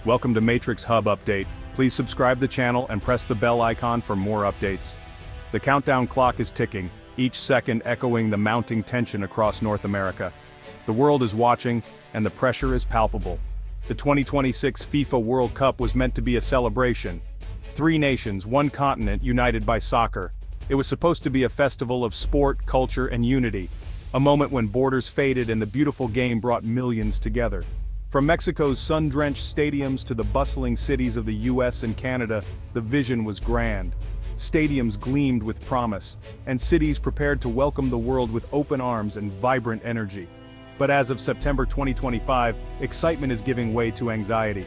Welcome to Matrix Hub Update. Please subscribe the channel and press the bell icon for more updates. The countdown clock is ticking, each second echoing the mounting tension across North America. The world is watching, and the pressure is palpable. The 2026 FIFA World Cup was meant to be a celebration. 3 nations, 1 continent united by soccer. It was supposed to be a festival of sport, culture, and unity. A moment when borders faded and the beautiful game brought millions together. From Mexico's sun-drenched stadiums to the bustling cities of the US and Canada, the vision was grand. Stadiums gleamed with promise, and cities prepared to welcome the world with open arms and vibrant energy. But as of September 2025, excitement is giving way to anxiety.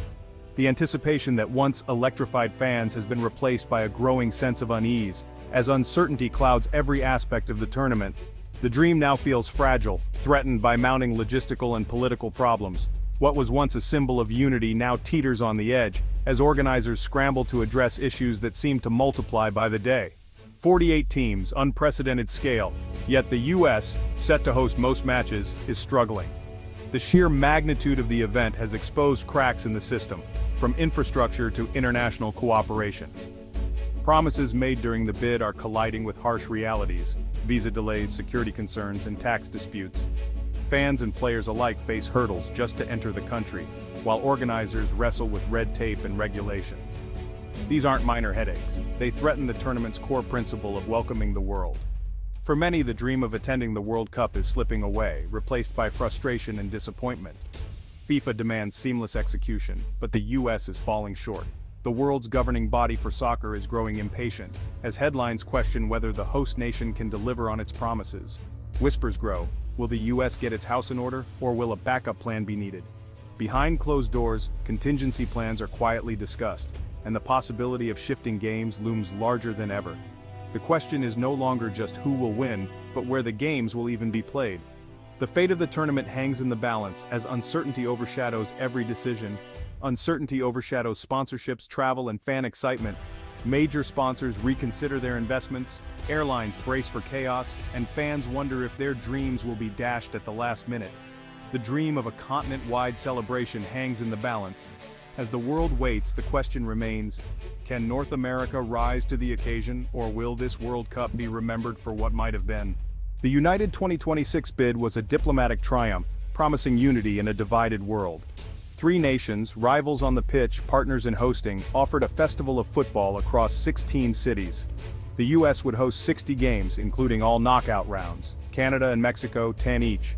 The anticipation that once electrified fans has been replaced by a growing sense of unease, as uncertainty clouds every aspect of the tournament. The dream now feels fragile, threatened by mounting logistical and political problems. What was once a symbol of unity now teeters on the edge, as organizers scramble to address issues that seem to multiply by the day. 48 teams, unprecedented scale, yet the US, set to host most matches, is struggling. The sheer magnitude of the event has exposed cracks in the system, from infrastructure to international cooperation. Promises made during the bid are colliding with harsh realities: visa delays, security concerns, and tax disputes. Fans and players alike face hurdles just to enter the country, while organizers wrestle with red tape and regulations. These aren't minor headaches. They threaten the tournament's core principle of welcoming the world. For many, the dream of attending the World Cup is slipping away, replaced by frustration and disappointment. FIFA demands seamless execution, but the US is falling short. The world's governing body for soccer is growing impatient, as headlines question whether the host nation can deliver on its promises. Whispers grow: will the US get its house in order, or will a backup plan be needed? Behind closed doors, contingency plans are quietly discussed, and the possibility of shifting games looms larger than ever. The question is no longer just who will win, but where the games will even be played. The fate of the tournament hangs in the balance as uncertainty overshadows every decision. Uncertainty overshadows sponsorships, travel, and fan excitement. Major sponsors reconsider their investments, airlines brace for chaos, and fans wonder if their dreams will be dashed at the last minute. The dream of a continent-wide celebration hangs in the balance. As the world waits, the question remains: can North America rise to the occasion, or will this World Cup be remembered for what might have been? The United 2026 bid was a diplomatic triumph, promising unity in a divided world. 3 nations, rivals on the pitch, partners in hosting, offered a festival of football across 16 cities. The US would host 60 games, including all knockout rounds. Canada and Mexico, 10 each.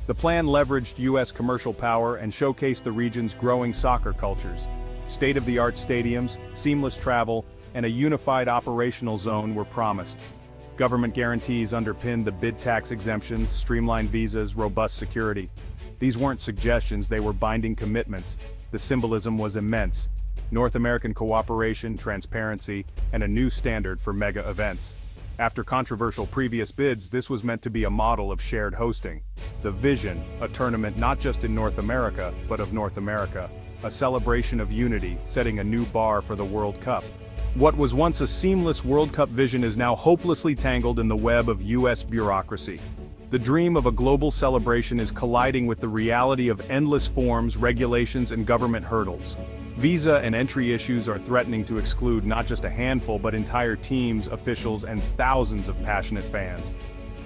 The plan leveraged US commercial power and showcased the region's growing soccer cultures. State-of-the-art stadiums, seamless travel, and a unified operational zone were promised. Government guarantees underpinned the bid: tax exemptions, streamlined visas, robust security. These weren't suggestions, they were binding commitments. The symbolism was immense: North American cooperation, transparency, and a new standard for mega events. After controversial previous bids, this was meant to be a model of shared hosting. The vision: a tournament not just in North America, but of North America. A celebration of unity, setting a new bar for the World Cup. What was once a seamless World Cup vision is now hopelessly tangled in the web of US bureaucracy. The dream of a global celebration is colliding with the reality of endless forms, regulations, and government hurdles. Visa and entry issues are threatening to exclude not just a handful but entire teams, officials, and thousands of passionate fans.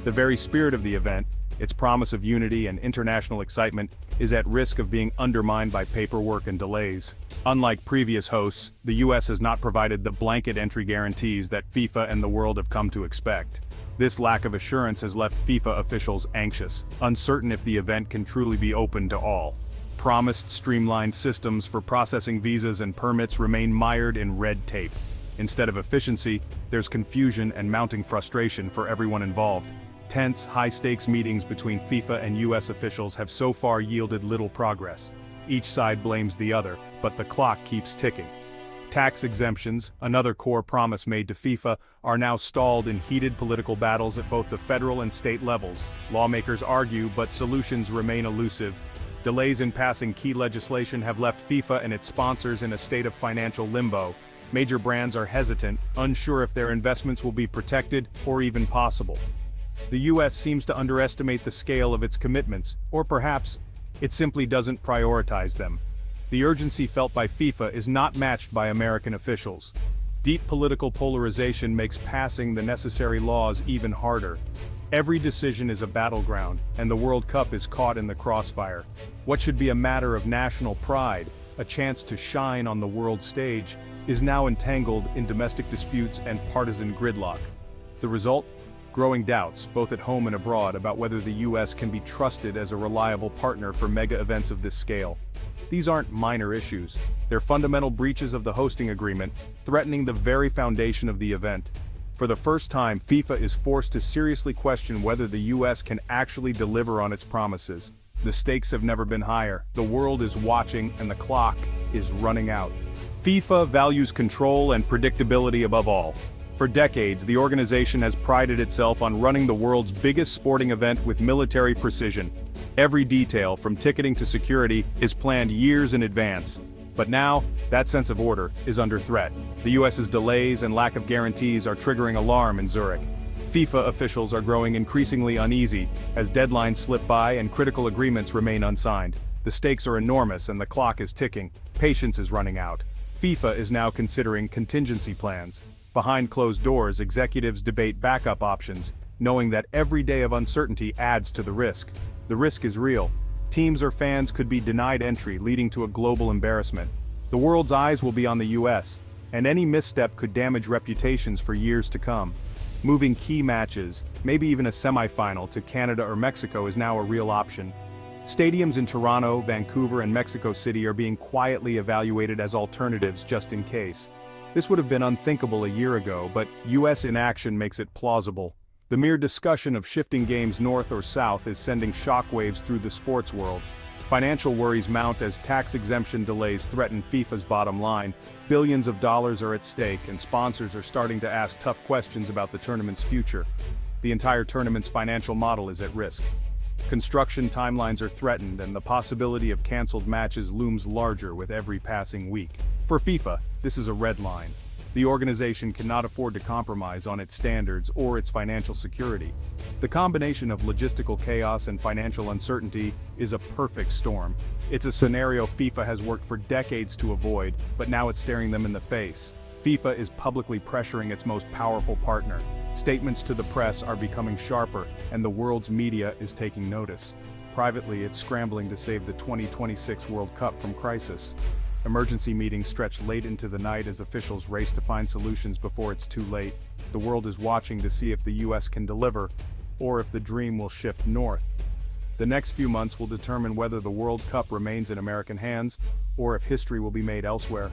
The very spirit of the event, its promise of unity and international excitement, is at risk of being undermined by paperwork and delays. Unlike previous hosts, the US has not provided the blanket entry guarantees that FIFA and the world have come to expect. This lack of assurance has left FIFA officials anxious, uncertain if the event can truly be open to all. Promised streamlined systems for processing visas and permits remain mired in red tape. Instead of efficiency, there's confusion and mounting frustration for everyone involved. Tense, high-stakes meetings between FIFA and US officials have so far yielded little progress. Each side blames the other, but the clock keeps ticking. Tax exemptions, another core promise made to FIFA, are now stalled in heated political battles at both the federal and state levels. Lawmakers argue, but solutions remain elusive. Delays in passing key legislation have left FIFA and its sponsors in a state of financial limbo. Major brands are hesitant, unsure if their investments will be protected or even possible. The US seems to underestimate the scale of its commitments, or perhaps, it simply doesn't prioritize them. The urgency felt by FIFA is not matched by American officials. Deep political polarization makes passing the necessary laws even harder. Every decision is a battleground, and the World Cup is caught in the crossfire. What should be a matter of national pride, a chance to shine on the world stage, is now entangled in domestic disputes and partisan gridlock. The result? Growing doubts, both at home and abroad, about whether the US can be trusted as a reliable partner for mega events of this scale. These aren't minor issues. They're fundamental breaches of the hosting agreement, threatening the very foundation of the event. For the first time, FIFA is forced to seriously question whether the US can actually deliver on its promises. The stakes have never been higher. The world is watching, and the clock is running out. FIFA values control and predictability above all. For decades, the organization has prided itself on running the world's biggest sporting event with military precision. Every detail, from ticketing to security, is planned years in advance. But now, that sense of order is under threat. The US's delays and lack of guarantees are triggering alarm in Zurich. FIFA officials are growing increasingly uneasy as deadlines slip by and critical agreements remain unsigned. The stakes are enormous and the clock is ticking. Patience is running out. FIFA is now considering contingency plans. Behind closed doors, executives debate backup options, knowing that every day of uncertainty adds to the risk. The risk is real. Teams or fans could be denied entry, leading to a global embarrassment. The world's eyes will be on the US, and any misstep could damage reputations for years to come. Moving key matches, maybe even a semifinal, to Canada or Mexico is now a real option. Stadiums in Toronto, Vancouver, and Mexico City are being quietly evaluated as alternatives just in case. This would have been unthinkable a year ago, but US inaction makes it plausible. The mere discussion of shifting games north or south is sending shockwaves through the sports world. Financial worries mount as tax exemption delays threaten FIFA's bottom line. Billions of dollars are at stake, and sponsors are starting to ask tough questions about the tournament's future. The entire tournament's financial model is at risk. Construction timelines are threatened, and the possibility of canceled matches looms larger with every passing week. For FIFA, this is a red line. The organization cannot afford to compromise on its standards or its financial security. The combination of logistical chaos and financial uncertainty is a perfect storm. It's a scenario FIFA has worked for decades to avoid, but now it's staring them in the face. FIFA is publicly pressuring its most powerful partner. Statements to the press are becoming sharper, and the world's media is taking notice. Privately, it's scrambling to save the 2026 World Cup from crisis. Emergency meetings stretch late into the night as officials race to find solutions before it's too late. The world is watching to see if the US can deliver, or if the dream will shift north. The next few months will determine whether the World Cup remains in American hands, or if history will be made elsewhere.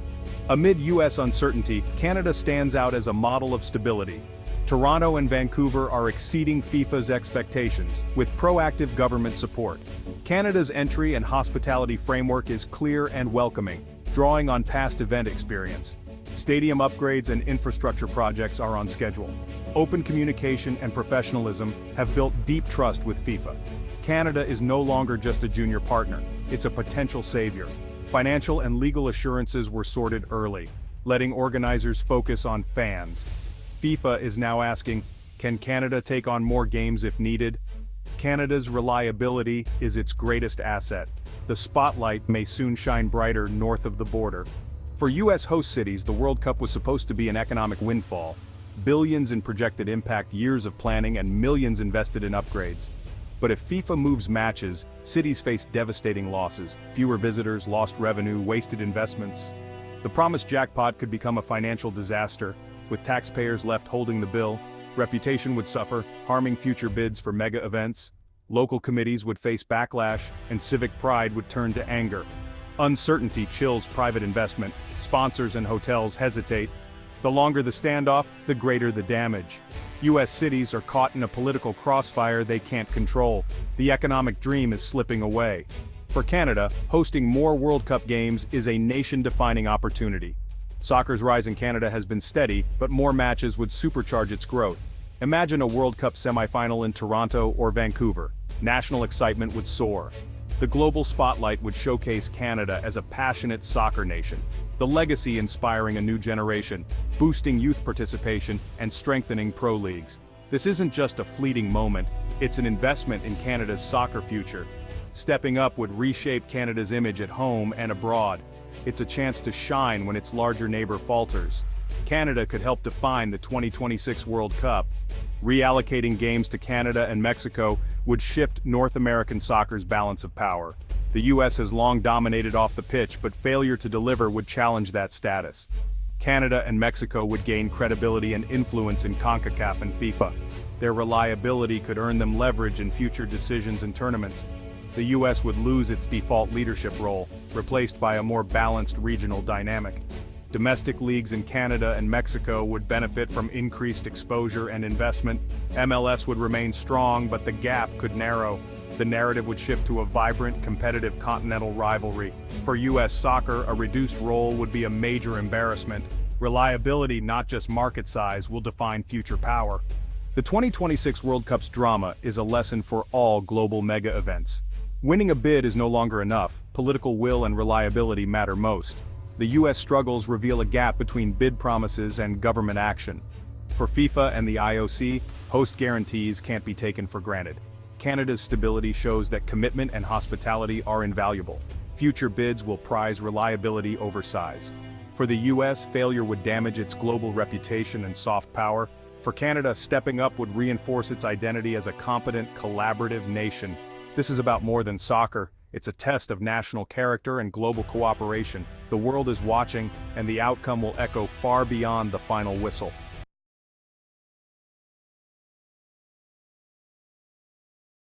Amid US uncertainty, Canada stands out as a model of stability. Toronto and Vancouver are exceeding FIFA's expectations, with proactive government support. Canada's entry and hospitality framework is clear and welcoming, drawing on past event experience. Stadium upgrades and infrastructure projects are on schedule. Open communication and professionalism have built deep trust with FIFA. Canada is no longer just a junior partner, it's a potential savior. Financial and legal assurances were sorted early, letting organizers focus on fans. FIFA is now asking, can Canada take on more games if needed? Canada's reliability is its greatest asset. The spotlight may soon shine brighter north of the border. For US host cities, the World Cup was supposed to be an economic windfall. Billions in projected impact, years of planning, and millions invested in upgrades. But if FIFA moves matches, cities face devastating losses. Fewer visitors, lost revenue, wasted investments. The promised jackpot could become a financial disaster. With taxpayers left holding the bill, reputation would suffer, harming future bids for mega events. Local committees would face backlash, and civic pride would turn to anger. Uncertainty chills private investment. Sponsors and hotels hesitate. The longer the standoff, the greater the damage. US cities are caught in a political crossfire they can't control. The economic dream is slipping away. For Canada, hosting more World Cup games is a nation-defining opportunity. Soccer's rise in Canada has been steady, but more matches would supercharge its growth. Imagine a World Cup semifinal in Toronto or Vancouver. National excitement would soar. The global spotlight would showcase Canada as a passionate soccer nation. The legacy inspiring a new generation, boosting youth participation, and strengthening pro leagues. This isn't just a fleeting moment, it's an investment in Canada's soccer future. Stepping up would reshape Canada's image at home and abroad. It's a chance to shine when its larger neighbor falters. Canada could help define the 2026 World Cup. Reallocating games to Canada and Mexico would shift North American soccer's balance of power. The US has long dominated off the pitch, but failure to deliver would challenge that status. Canada and Mexico would gain credibility and influence in CONCACAF and FIFA. Their reliability could earn them leverage in future decisions and tournaments. The US would lose its default leadership role, replaced by a more balanced regional dynamic. Domestic leagues in Canada and Mexico would benefit from increased exposure and investment. MLS would remain strong, but the gap could narrow. The narrative would shift to a vibrant, competitive continental rivalry. For US soccer, a reduced role would be a major embarrassment. Reliability, not just market size, will define future power. The 2026 World Cup's drama is a lesson for all global mega events. Winning a bid is no longer enough. Political will and reliability matter most. The US struggles reveal a gap between bid promises and government action. For FIFA and the IOC, host guarantees can't be taken for granted. Canada's stability shows that commitment and hospitality are invaluable. Future bids will prize reliability over size. For the US, failure would damage its global reputation and soft power. For Canada, stepping up would reinforce its identity as a competent, collaborative nation. This is about more than soccer. It's a test of national character and global cooperation. The world is watching, and the outcome will echo far beyond the final whistle.